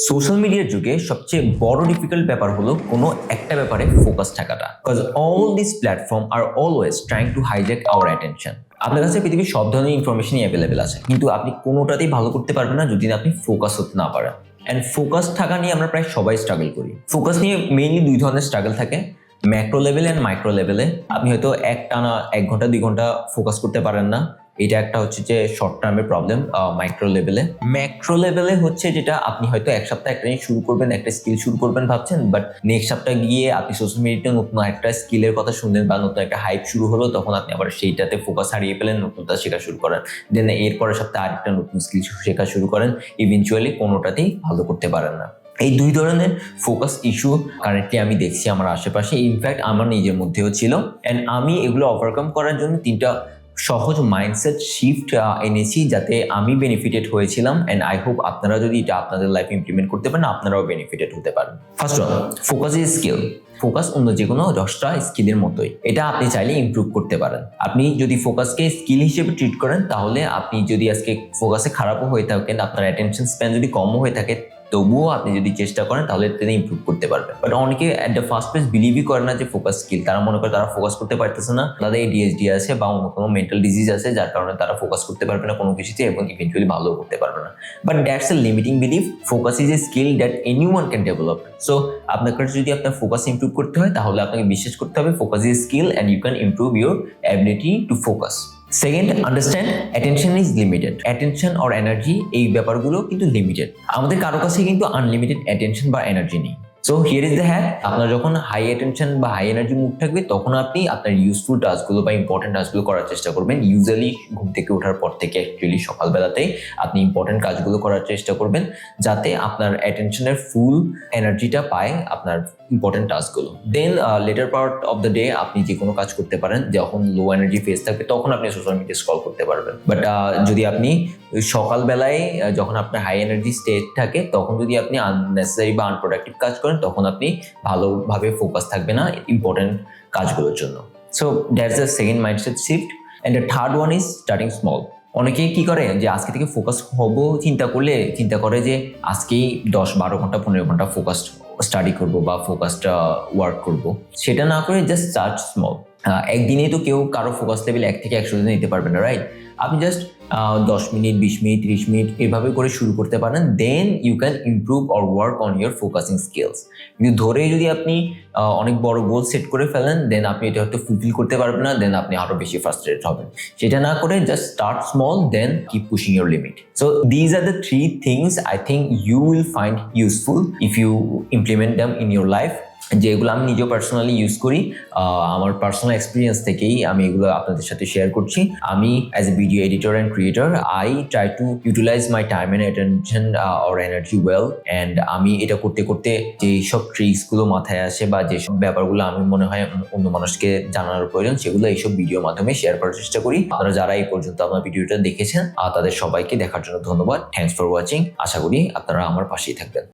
Social মিডিয়ার যুগে সবচেয়ে বড় ডিফিকাল্ট ব্যাপার হলো কোনো একটা ব্যাপারে ফোকাস থাকাটা, because all this platform are always trying to hijack our attention. আপনার কাছে পৃথিবীর সব ধরনের ইনফরমেশনই অ্যাভেলেবেল আছে, কিন্তু আপনি কোনোটাতেই ভালো করতে পারবেন না যদি আপনি ফোকাস হতে না পারেন। অ্যান্ড ফোকাস থাকা নিয়ে আমরা প্রায় সবাই স্ট্রাগল করি। ফোকাস নিয়ে মেইনলি দুই ধরনের স্ট্রাগল থাকে, ম্যাক্রো লেভেলে অ্যান্ড মাইক্রো লেভেলে। আপনি হয়তো একটানা 1 ঘন্টা 2 ঘন্টা ফোকাস করতে পারেন না, এটা একটা হচ্ছে যে শর্ট টার্মের প্রবলেম। মাইক্রো লেভেলে, ম্যাক্রো লেভেলে হচ্ছে যেটা আপনি হয়তো এক সপ্তাহ একটা জিনিস শুরু করবেন, একটা স্কিল শুরু করবেন ভাবছেন, বাট নেক্সট সপ্তাহ গিয়ে আপনি সোশ্যাল মিডিয়াতে নতুন একটা স্কিলের কথা শুনলেন বা নতুন একটা হাইপ শুরু হলো, তখন আপনি আবার সেইটাতে ফোকাস হারিয়ে ফেলেন, নতুনটা শেখা শুরু করেন। দেন এরপরের সপ্তাহে আরেকটা নতুন স্কিল শেখা শুরু করেন, ইভেনচুয়ালি কোনোটাতেই ভালো করতে পারেন না। এই দুই ধরনের ফোকাস ইস্যু কারেন্টলি আমি দেখছি আমার আশেপাশে, ইনফ্যাক্ট আমার নিজের মধ্যেও ছিল। অ্যান্ড আমি এগুলো ওভারকাম করার জন্য 3টা সহজ মাইন্ডসেট শিফট এনেছি, যাতে আমি বেনিফিটেড হয়েছিলাম। অ্যান্ড আই হোপ আপনারা যদি এটা আপনাদের লাইফে ইমপ্লিমেন্ট করতে পারেন, আপনারাও বেনিফিটেড হতে পারেন। First one, focus is skill. Focus অন্য যে কোনো 10টা স্কিলের মতোই, এটা আপনি চাইলে ইমপ্রুভ করতে পারেন। আপনি যদি ফোকাসকে স্কিল হিসেবে ট্রিট করেন, তাহলে আপনি যদি আজকে ফোকাসে খারাপও হয়ে থাকেন, আপনার অ্যাটেনশন স্প্যান যদি কমও হয়ে থাকে, তবুও আপনি যদি চেষ্টা করেন তাহলে তিনি ইমপ্রুভ করতে পারবেন। বাট অনেকে অ্যাট দ্য ফার্স্ট প্লেস বিলিভই করে না যে ফোকাস স্কিল। তারা মনে করে তারা ফোকাস করতে পারতেছে না, তাদের ADHD আছে বা অন্য কোনো মেন্টাল ডিজিজ আছে, যার কারণে তারা ফোকাস করতে পারবে না কোনো কিছুতে এবং ইভেন্চুয়ালি ভালো করতে পারবে না। But that's a limiting belief. Focus is a skill that anyone can develop. So আপনার কাছে যদি আপনার ফোকাস ইমপ্রুভ করতে হয়, তাহলে আপনাকে বিশ্বাস করতে হবে focus is skill and you can improve your ability to focus. Second, understand attention is limited. Attention or energy, এই ব্যাপারগুলো কিন্তু লিমিটেড। আমাদের কারো কাছে কিন্তু আনলিমিটেড অ্যাটেনশন বা এনার্জি নেই। So here is the hack, আপনার যখন হাই অ্যাটেনশন বা হাই এনার্জি মুড থাকবে, তখন আপনি আপনার ইউজফুল টাস্কগুলো বা ইম্পর্টেন্ট টাস্কগুলো করার চেষ্টা করবেন। ইউজুয়ালি ঘুম থেকে ওঠার পর থেকে অ্যাকচুয়ালি সকালবেলাতেই আপনি ইম্পর্টেন্ট কাজগুলো করার চেষ্টা করবেন, যাতে আপনার অ্যাটেনশনের ফুল এনার্জিটা পায় আপনার ইম্পর্টেন্ট টাস্কগুলো। Then later part of the day আপনি যে কোনো কাজ করতে পারেন। যখন লো এনার্জি ফেজ থাকবে, তখন আপনি সোশ্যাল মিডিয়া স্ক্রল করতে পারবেন। বাট যদি আপনি সকালবেলায় যখন আপনার হাই এনার্জি স্টেট থাকে, তখন যদি আপনি আননেসেসারি বা আনপ্রোডাক্টিভ কাজ করেন, তখন আপনি ভালোভাবে ফোকাস থাকবে না ইম্পর্টেন্ট কাজগুলোর জন্য। So that's the second mindset shift. And the third one is starting small. অনেকে কি করে যে আজকে থেকে ফোকাস হবো চিন্তা করে যে আজকেই 10-12 ঘন্টা 15 ঘন্টা ফোকাসড স্টাডি করবো বা ফোকাসড ওয়ার্ক করবো। সেটা না করে জাস্ট স্টার্ট স্মল। একদিনেই তো কেউ কারো ফোকাস লেভেল 1 থেকে 100 নিতে পারবে না, রাইট? আপনি জাস্ট 10 মিনিট, 20 মিনিট, 30 মিনিট এভাবে করে শুরু করতে পারেন। Then you can improve or work on your focusing skills. কিন্তু ধরে যদি আপনি অনেক বড় গোল সেট করে ফেলেন, দেন আপনি এটা হয়তো ফুলফিল করতে পারবেন না, দেন আপনি আরো বেশি ফ্রাস্ট্রেটেড হবেন। সেটা না করে just start small, then keep pushing your limit. So these are the 3 things I think you will find useful if you implement them in your life. যেগুলো আমি নিজেও পার্সোনালি ইউজ করি, আমার পার্সোনাল এক্সপিরিয়েন্স থেকেই আমি এগুলো আপনাদের সাথে শেয়ার করছি। আমি as a video editor and creator, I try to utilize my time and attention or energy well. And আমি এটা করতে করতে যেসব ট্রিক্সগুলো মাথায় আসে বা যেসব ব্যাপারগুলো আমি মনে হয় অন্য মানুষকে জানানোর প্রয়োজন, সেগুলো এইসব ভিডিওর মাধ্যমে শেয়ার করার চেষ্টা করি। আপনারা যারা এই পর্যন্ত আমার ভিডিওটা দেখেছেন, তাদের সবাইকে দেখার জন্য ধন্যবাদ। Thanks for watching. আশা করি আপনারা আমার পাশেই থাকবেন।